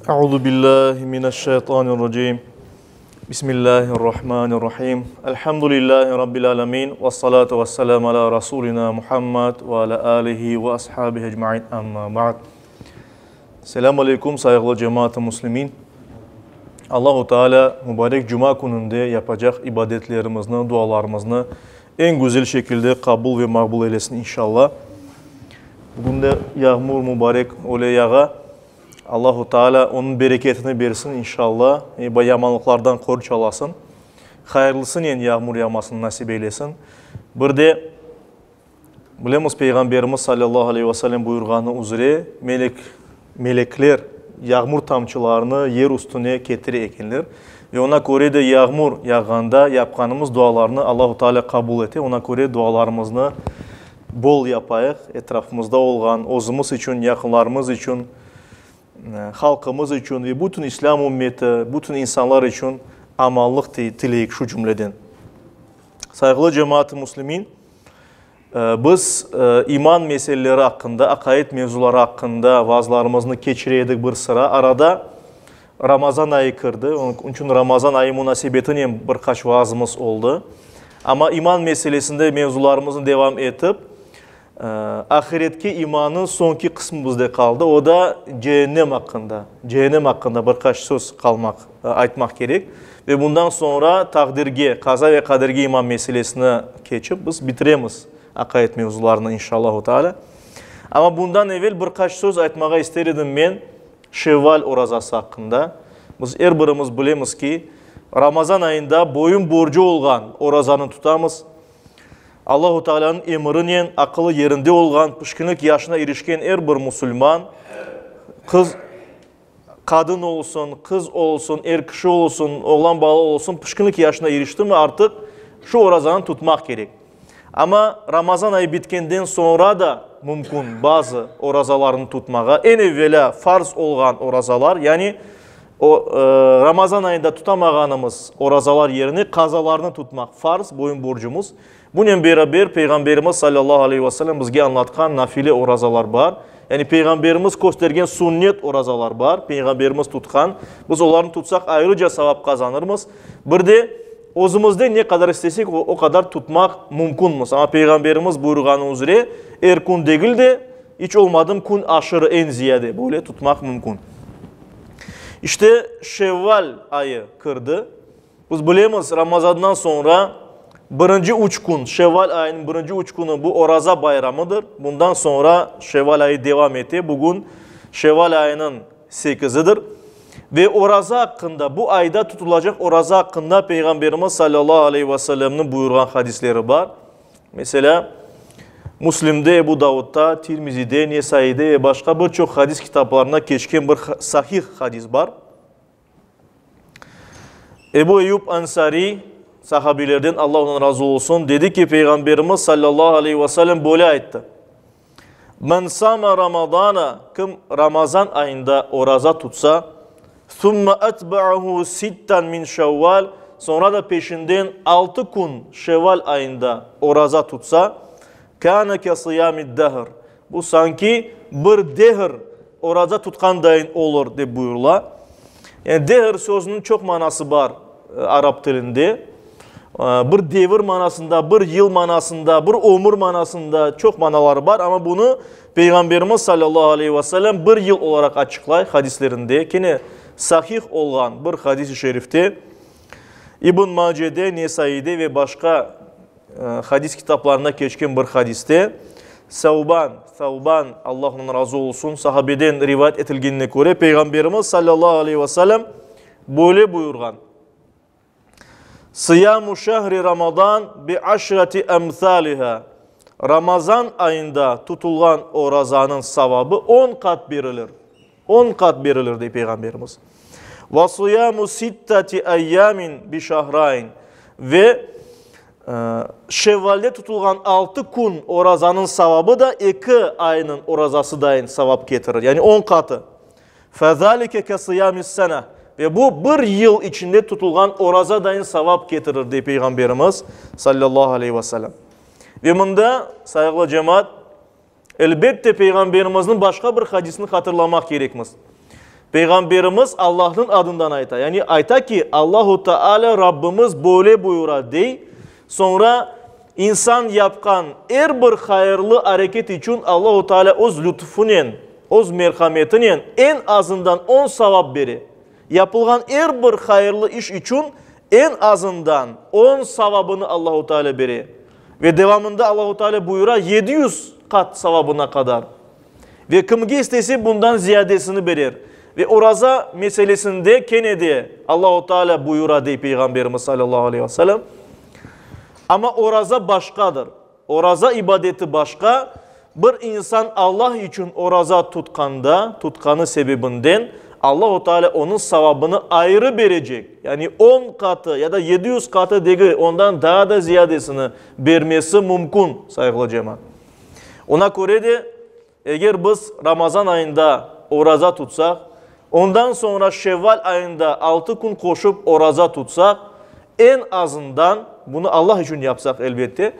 Euzu billahi mineşşeytanirracim. Bismillahirrahmanirrahim. Elhamdülillahi rabbil alamin ve salatu vesselam ala rasulina Muhammed ve ala alihi ve ashabihi ecmaîn. Amma ba'd. Selamun aleyküm saygılı cemaat-i muslimin. Allahu Teala mübarek cuma gününde yapacak ibadetlerimizini, dualarımızı en güzel şekilde kabul ve makbul eylesin inşallah. Bugün de yağmur mübarek öyle yağa. Allahu Teala onun bereketini versin inşallah. Yamanlıklardan koruç alasın. Hayırlısını yağmur yağmasını nasip eylesin. Bir de bilemiz Peygamberimiz sallallahu aleyhi ve sellem buyurganı üzere melekler yağmur tamçılarını yer üstüne getire ekenler. Ve ona göre de yağmur yağanda yapkanımız dualarını Allahu Teala kabul ete. Ona göre dualarımızı bol yapayıq. Etrafımızda olan, özümüz için, yakınlarımız için, halkımız için ve bütün İslam ümmeti, bütün insanlar için amallık dileyik şu cümleden. Saygılı cemaat-i muslimin, biz iman meseleleri hakkında, akaid mevzuları hakkında vaazlarımızı geçiredik bir sıra. Arada Ramazan ayı kırdı. Onun için Ramazan ayı münasebetiyle birkaç vaazımız oldu. Ama iman meselesinde mevzularımızın devam edip, ahiretki imanın sonki kısmı bizde kaldı. O da cehennem hakkında. Cehennem hakkında birkaç söz aytmak gerek. Ve bundan sonra takdirge, kaza ve kaderge iman meselesine geçip biz bitiremiz akaid mevzularını inşallah Teala. Ama bundan evvel birkaç söz aytmağa isterdim ben Şevval orazası hakkında. Biz her birimiz bilemiz ki Ramazan ayında boyun borcu olan orazanı tutamız. Allahu Teala'nın emriyle akıllı yerinde olan, pişkinlik yaşına erişken her bir Müslüman, kadın olsun, kız olsun, kişi olsun, oğlan balı olsun, pişkinlik yaşına erişti mi artık şu orazanı tutmak gerek. Ama Ramazan ayı bitkenden sonra da mümkün bazı orazalarını tutmağa. En evvela farz olan orazalar, yani Ramazan ayında tutamağanımız orazalar yerine kazalarını tutmak farz, boyun borcumuz. Bununla beraber Peygamberimiz sallallahu aleyhi ve sellem bizge anlatkan nafile orazalar var. Yani Peygamberimiz göstergen sünnet orazalar var. Peygamberimiz tutkan. Biz onları tutsak ayrıca sevap kazanırız. Bir de özümüzde ne kadar istesek o kadar tutmak mümkünmüz. Ama Peygamberimiz buyurganı üzere kun değil de hiç olmadım kun aşırı en ziyade böyle tutmak mümkün. İşte Şevval ayı kırdı. Biz bilemiz Ramazan'dan sonra birinci üç gün, Şevval ayının birinci üç günü bu oraza bayramıdır. Bundan sonra Şevval ayı devam etti. Bugün Şevval ayının 8'idir. Ve oraza hakkında, bu ayda tutulacak oraza hakkında Peygamberimiz sallallahu aleyhi ve sellem'in buyurgan hadisleri var. Mesela Müslim'de, Ebu Davud'da, Tirmizi'de, Nesai'de ve başka birçok hadis kitaplarına geçken bir sahih hadis var. Ebu Eyyub Ansari, sahabilerden Allah ondan razı olsun, dedi ki Peygamberimiz sallallahu aleyhi ve sellem böyle ayıttı. Men sama Ramadana, kim Ramazan ayında oraza tutsa, thumma etba'ahu sitten min Şevval, sonra da peşinden 6 gün Şevval ayında oraza tutsa, kâne ke sıyâmid dehr. Bu sanki bir dehr oraza tutkan dayın olur diye buyurlar. Yani dehr sözünün çok manası var Arap dilinde. Bir devir manasında, bir yıl manasında, bir ömür manasında çok manaları var. Ama bunu Peygamberimiz sallallahu aleyhi ve sellem bir yıl olarak açıklay hadislerinde. Yine sahih olan bir hadis-i şerifte İbn Mace'de, Nesai'de ve başka hadis kitaplarına geçken bir hadiste Savban Allah ondan razı olsun sahabeden rivayet etilgenine göre Peygamberimiz sallallahu aleyhi ve sellem böyle buyurgan. Siyamu şehri Ramazan bi aşrati emthaliha. Ramazan ayında tutulgan o razanın savabı 10 kat verilir. 10 kat verilir diye Peygamberimiz. Ve siyamu sittati eyyamin bi şahrayn. Ve Şevval'de tutulgan 6 gün orazanın savabı da 2 ayının orazası dayın savap getirir. Yani 10 katı. فَذَٰلِكَ كَسِيَامِ السَّنَةِ. Ve bu bir yıl içinde tutulgan oraza dayın savap getirir diye Peygamberimiz sallallahu aleyhi ve sellem. Ve bunda saygılı cemaat elbette Peygamberimizin başka bir hadisini hatırlamak gerekmez. Peygamberimiz Allah'ın adından ayta. Yani ayta ki Allahu Teala Rabbimiz böyle buyura dey. Sonra insan yapkan her bir hayırlı hareket için Allahu Teala öz lütfunen, öz merhametinen en azından 10 sevap beri. Yapılgan her bir hayırlı iş için en azından 10 sevabını Allahu Teala beri. Ve devamında Allahu Teala buyura 700 kat sevabına kadar. Ve kimge istese bundan ziyadesini verir. Ve oraza meselesinde kenedi Allahu Teala buyura dey Peygamberimiz sallallahu aleyhi ve sellem. Ama oraza başkadır. Oraza ibadeti başka. Bir insan Allah için oraza tutkanı sebebinden Allahu Teala onun sevabını ayrı verecek. Yani 10 katı ya da 700 katı değil, ondan daha da ziyadesini vermesi mümkün saygılı cemaat. Ona göre de eğer biz Ramazan ayında oraza tutsak, ondan sonra Şevval ayında 6 gün koşup oraza tutsak, en azından bunu Allah için yapsak elbette,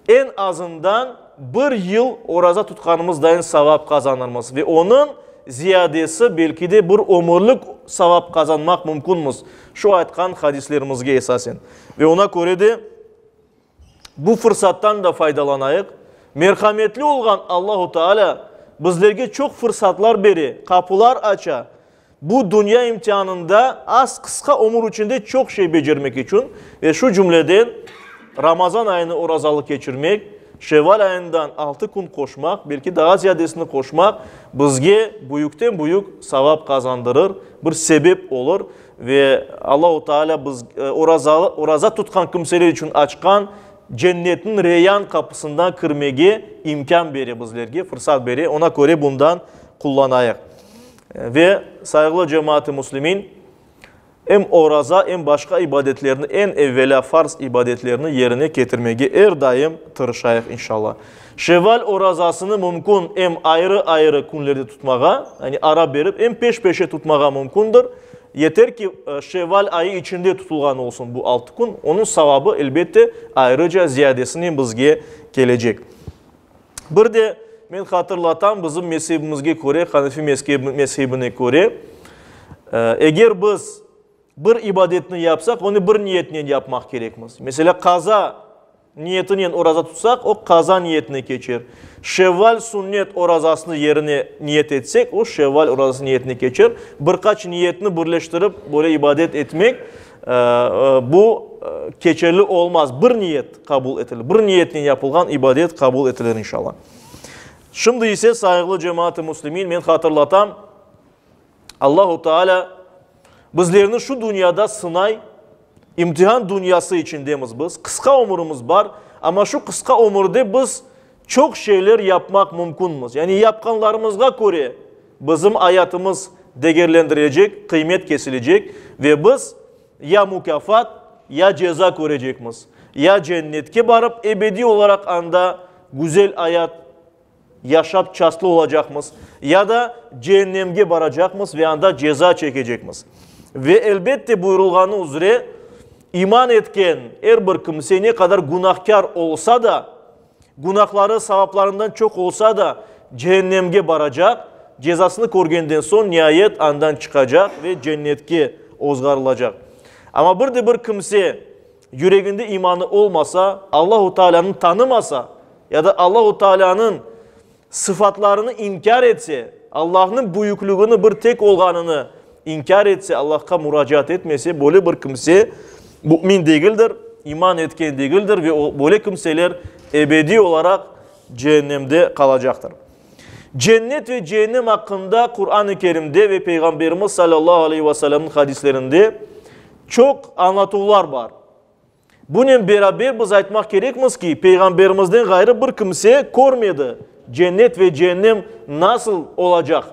en azından bir yıl oraza tutkanımızdan sevap kazanırmız ve onun ziyadesi belki de bir ömürlük sevap kazanmak mümkünmüz. Şu aytkan hadislerimizge esasen. Ve ona göre de bu fırsattan da faydalanayık. Merhametli olan Allahu Teala bizlerge çok fırsatlar beri, kapılar aça. Bu dünya imtihanında az kısa ömür içinde çok şey becermek için ve şu cümleden Ramazan ayını orazalık geçirmek, Şevval ayından 6 gün koşmak, belki daha ziyadesini koşmak bizge büyükten büyük sevap kazandırır, bir sebep olur ve Allahu Teala biz oraza tutkan kimseler için açkan cennetin reyyan kapısından kirmege imkan beri bizlerge, fırsat beri. Ona göre bundan kullanayık. Ve saygılı cemaat-i muslimin hem oraza hem başka ibadetlerini en evvela farz ibadetlerini yerine getirmeye her daim tırışayık inşallah. Şevval orazasını mümkün hem ayrı ayrı günlerde tutmağa, yani ara verip hem peş peşe tutmağa mümkündür. Yeter ki Şevval ayı içinde tutulgan olsun bu 6 gün. Onun sevabı elbette ayrıca ziyadesinin bizge gelecek. Bir de ben hatırlatan bizim mezhebimizge göre, Hanefi mezhebine göre eğer biz bir ibadetini yapsak onu bir niyetini yapmak gerekmez. Mesela kaza niyetini oraza tutsak o kaza niyetine geçer. Şevval sünnet orazasını yerine niyet etsek o Şevval orazası niyetine geçer. Birkaç niyetini birleştirip böyle ibadet etmek bu geçerli olmaz. Bir niyet kabul edilir. Bir niyetin yapılgan ibadet kabul edilir inşallah. Şimdi ise saygılı cemaat-i muslimin ben hatırlatam Allahu Teala bizlerini şu dünyada sınay, imtihan dünyası içindemiz biz. Kısa ömrümüz var ama şu kısa ömürde biz çok şeyler yapmak mümkünmüz. Yani yapkanlarımızga göre bizim hayatımız değerlendirilecek, kıymet kesilecek ve biz ya mükafat ya ceza görecekmiz. Ya cennetke barıp ebedi olarak anda güzel hayat yaşap çaslı olacakmız ya da cehennemge varacakmız ve anda ceza çekecekmiz. Ve elbette buyurulganı üzere iman etken her bir kimse ne kadar günahkar olsa da günahları sevaplarından çok olsa da cehennemge varacak, cezasını görgenden son nihayet andan çıkacak ve cennetke ozgarılacak. Ama bir de bir kimse yüreğinde imanı olmasa, Allahu Teala'nı tanımasa ya da Allahu Teala'nın sıfatlarını inkar etse, Allah'ın büyüklüğünü bir tek olganını inkar etse, Allah'a müracaat etmese, böyle bir kimse mümin değildir, iman etken değildir ve böyle kimseler ebedi olarak cehennemde kalacaktır. Cennet ve cehennem hakkında Kur'an-ı Kerim'de ve Peygamberimiz sallallahu aleyhi ve sellem'in hadislerinde çok anlatılar var. Bununla beraber biz aytmak gerekmiz ki Peygamberimizden gayrı bir kimse görmedi. Cennet ve cehennem nasıl olacak?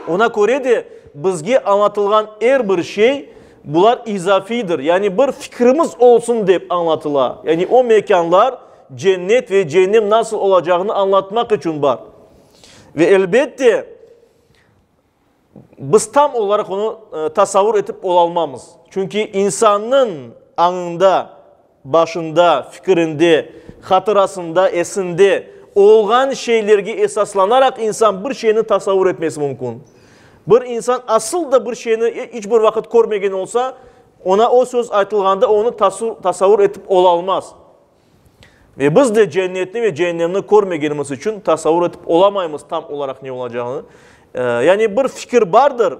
Ona göre de bizge anlatılgan her bir şey bunlar izafidir. Yani bir fikrimiz olsun deyip anlatıla. Yani o mekanlar cennet ve cehennem nasıl olacağını anlatmak için var. Ve elbette biz tam olarak onu tasavvur edip olamamız. Çünkü insanın anında, başında, fikrinde, hatırasında, esinde olgan şeylerge esaslanarak insan bir şeyini tasavvur etmesi mümkün. Bir insan asıl da bir şeyini hiç bir vakit görmegen olsa, ona o söz aytılganda onu tasavvur etip olamaz. Ve biz de cennetini ve cehennemini görmegenimiz için tasavvur etip olamayız tam olarak ne olacağını. Yani bir fikir vardır.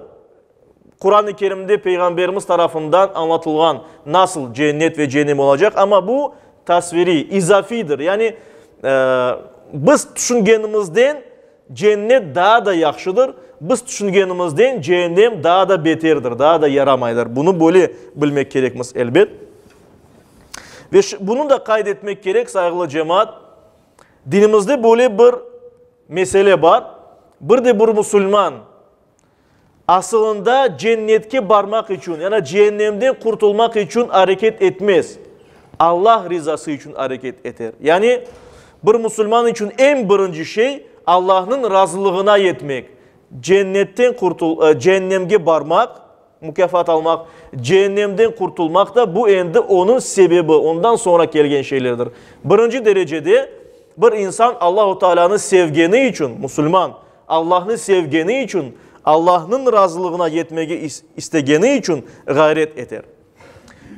Kur'an-ı Kerim'de Peygamberimiz tarafından anlatılgan nasıl cennet ve cehennem olacak, ama bu tasviri, izafidir. Yani biz düşüngenimizden cennet daha da yaxşıdır, biz düşüngenimizden cehennem daha da beterdir, daha da yaramaydır. Bunu böyle bilmek gerekmiz elbet. Ve bunu da kaydetmek gerek saygılı cemaat. Dinimizde böyle bir mesele var. Bir de bir Müslüman aslında cennetke barmak için, yani cehennemden kurtulmak için hareket etmez. Allah rızası için hareket eder. Yani bir Müslüman için en birinci şey Allah'ın razılığına yetmek. Cennetten cehennemge barmak, mükafat almak, cehennemden kurtulmak da bu endi onun sebebi, ondan sonra gelgen şeylerdir. Birinci derecede bir insan Allah-u Teala'nın sevgeni için, Müslüman Allah'ın sevgeni için, Allah'ın razılığına yetmeyi istegeni için gayret eder.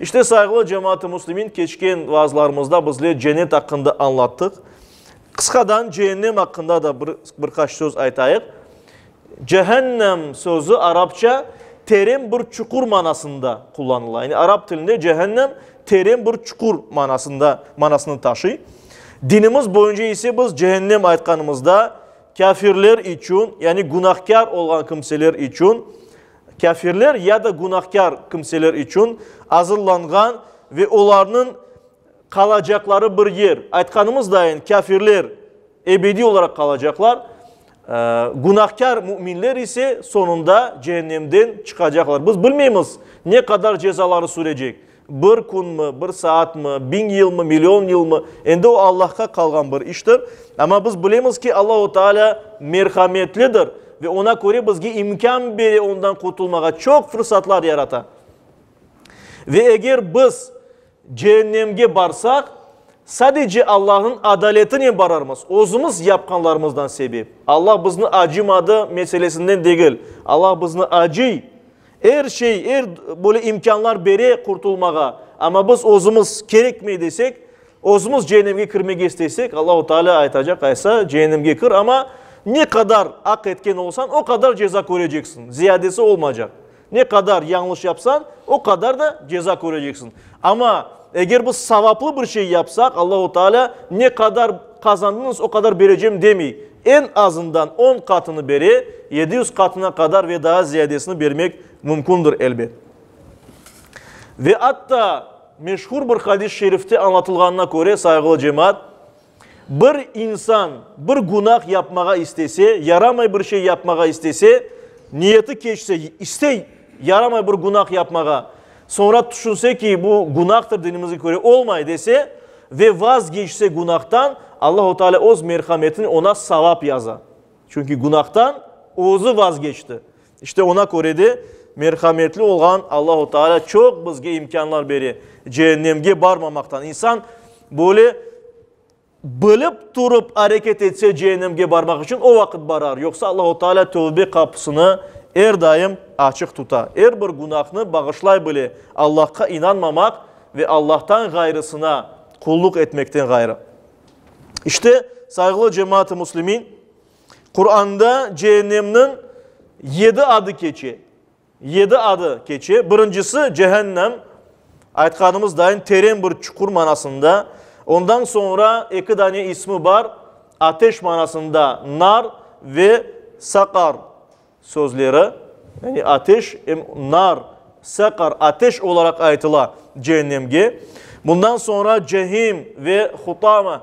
İşte saygılı cemaat-i Müslümin, geçken vaazlarımızda bizler cennet hakkında anlattık. Kıskadan cehennem hakkında da birkaç söz aytayıq. Cehennem sözü Arapça terin bir çukur manasında kullanılır. Yani Arap dilinde cehennem terin bir çukur manasını taşıyor. Dinimiz boyunca ise biz cehennem aytkanımızda kafirler için, yani günahkar olan kimseler için, kafirler ya da günahkar kimseler için hazırlangan ve onların kalacakları bir yer. Aytkanımız dahin kafirler ebedi olarak kalacaklar. Günahkar müminler ise sonunda cehennemden çıkacaklar. Biz bilmeyiz ne kadar cezaları sürecek. Bir gün mü, bir saat mı, 1000 yıl mı, milyon yıl mı? Endi o Allah'a kalgan bir iştir. Ama biz bilemiz ki Allah-u Teala merhametlidir. Ve ona göre bizge imkan beri ondan kurtulmağa çok fırsatlar yarata. Ve eğer biz cehennemge barsak, sadece Allah'ın adaletine bararmız. Özümüz yapkanlarımızdan sebep. Allah bizni acımadı meselesinden değil. Allah bizni acıy. Her böyle imkanlar beri kurtulmağa. Ama biz özümüz gerekmeyi desek, özümüz cehennemge kirmege istesek, Allah-u Teala aytacak, aysa cehennemge kir, ama ne kadar hak etken olsan o kadar ceza göreceksin. Ziyadesi olmayacak. Ne kadar yanlış yapsan o kadar da ceza göreceksin. Ama eğer biz savaplı bir şey yapsak, Allah-u Teala ne kadar kazandınız o kadar vereceğim demeyi. En azından 10 katını beri 700 katına kadar ve daha ziyadesini vermek mümkündür elbet. Ve hatta meşhur bir hadis-i şerifte anlatılganına göre saygılı cemaat, bir insan bir günah yapmağa istese, yaramay bir şey yapmağa istese, niyeti geçse, yaramay bir günah yapmağa, sonra düşünse ki bu günahtır dinimize göre olmay dese ve vazgeçse günahtan, Allah-u Teala öz merhametini ona savap yaza. Çünkü günahtan ozu vazgeçti. İşte ona göre de merhametli olan Allah-u Teala çok bizge imkanlar beri cehennemge barmamaktan. İnsan böyle bilip durup hareket etse cehennemge barmak için o vakit barar. Yoksa Allah-u Teala tövbe kapısını her daim açık tutar. Her bir günahını bağışlay bile Allah'a inanmamak ve Allah'tan gayrısına kulluk etmekten gayrı. İşte saygılı cemaat-i Müslümin, Kur'an'da cehennemin 7 adı geçiyor. 7 adı geçiyor. Birincisi cehennem. Aytkanımız dahin terin bir çukur manasında. Ondan sonra 2 tane ismi var. Ateş manasında nar ve sakar sözleri. Yani ateş, nar, sakar, ateş olarak aytıla cehennemge. Bundan sonra cehim ve hutama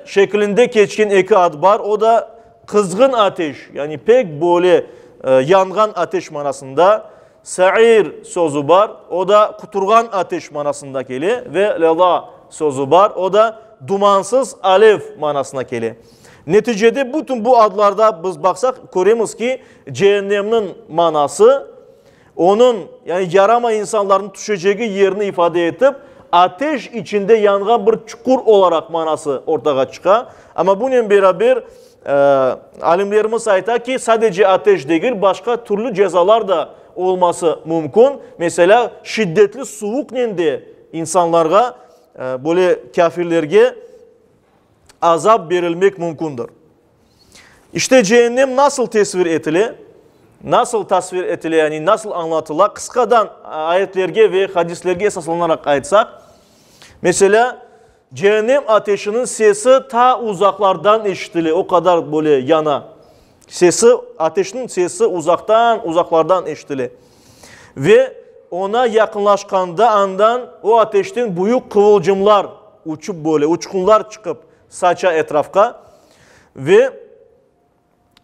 şeklinde geçkin 2 ad var. O da kızgın ateş, yani pek böyle yangan ateş manasında. Sa'ir sözü var. O da kuturgan ateş manasında geli. Ve leda sözü var. O da dumansız alev manasına geli. Neticede bütün bu adlarda biz baksak göremiz ki cehennemin manası onun, yani yarama insanların düşeceği yerini ifade edip ateş içinde yanğan bir çukur olarak manası ortaya çıkar. Ama bununla beraber alimlerimiz ayta ki sadece ateş değil, başka türlü cezalar da olması mümkün. Mesela şiddetli soğuk nende insanlara, böyle kafirlerge azap verilmek mümkündür. İşte cehennem nasıl tasvir etili? Nasıl tasvir etili, yani nasıl anlatıla? Kıskadan ayetlerge ve hadislerge esaslanarak ayetsak. Mesela cehennem ateşinin sesi ta uzaklardan işitili. O kadar böyle yana. Ateşin sesi uzaklardan işitili. Ve ona yakınlaşkanda andan o ateşten büyük kıvılcımlar uçup böyle uçkunlar çıkıp saça etrafka. Ve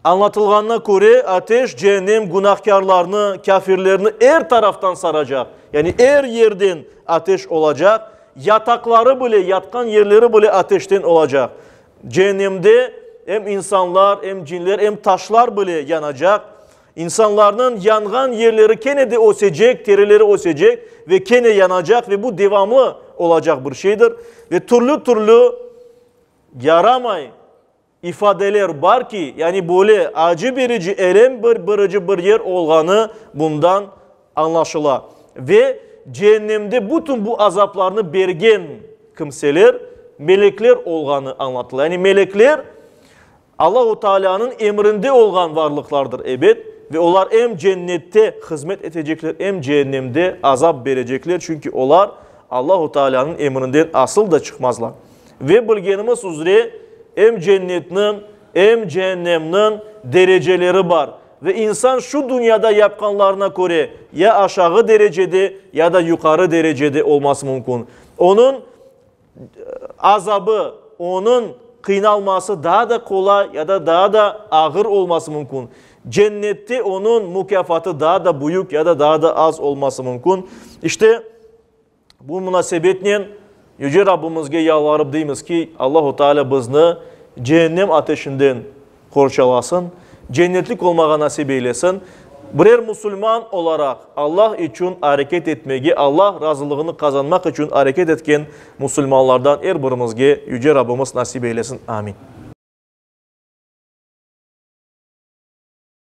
anlatılganına göre ateş cehennem günahkarlarını, kafirlerini her taraftan saracak. Yani her yerden ateş olacak. Yatakları bile, yatkan yerleri bile ateşten olacak. Cehennemde hem insanlar, hem cinler, hem taşlar bile yanacak. İnsanların yangan yerleri kene de osecek, terileri osecek ve kene yanacak ve bu devamlı olacak bir şeydir. Ve türlü yaramay ifadeler var ki, yani böyle acı verici, elem verici bir yer olganı bundan anlaşılır. Ve cehennemde bütün bu azaplarını bergen kimseler, melekler olganı anlatılır. Yani melekler Allah-u Teala'nın emrinde olan varlıklardır evet. Ve onlar hem cennette hizmet edecekler hem cehennemde azap verecekler. Çünkü onlar Allah-u Teala'nın emrinden asıl da çıkmazlar. Ve bilgenimiz üzere hem cennetin hem cehennemin dereceleri var. Ve insan şu dünyada yapkanlarına göre ya aşağı derecede ya da yukarı derecede olması mümkün. Onun azabı, onun kıynalması daha da kolay ya da daha da ağır olması mümkün. Cennette onun mükafatı daha da büyük ya da daha da az olması mümkün. İşte bu münasebetle Yüce Rabbimizge yalvarıp deyimiz ki Allah-u Teala bizni cehennem ateşinden korçalasın, cennetlik olmağa nasip eylesin. Birer Müslüman olarak Allah için hareket etmeyi, Allah razılığını kazanmak için hareket etken Müslümanlardan her birimizge Yüce Rabbimiz nasip eylesin. Amin.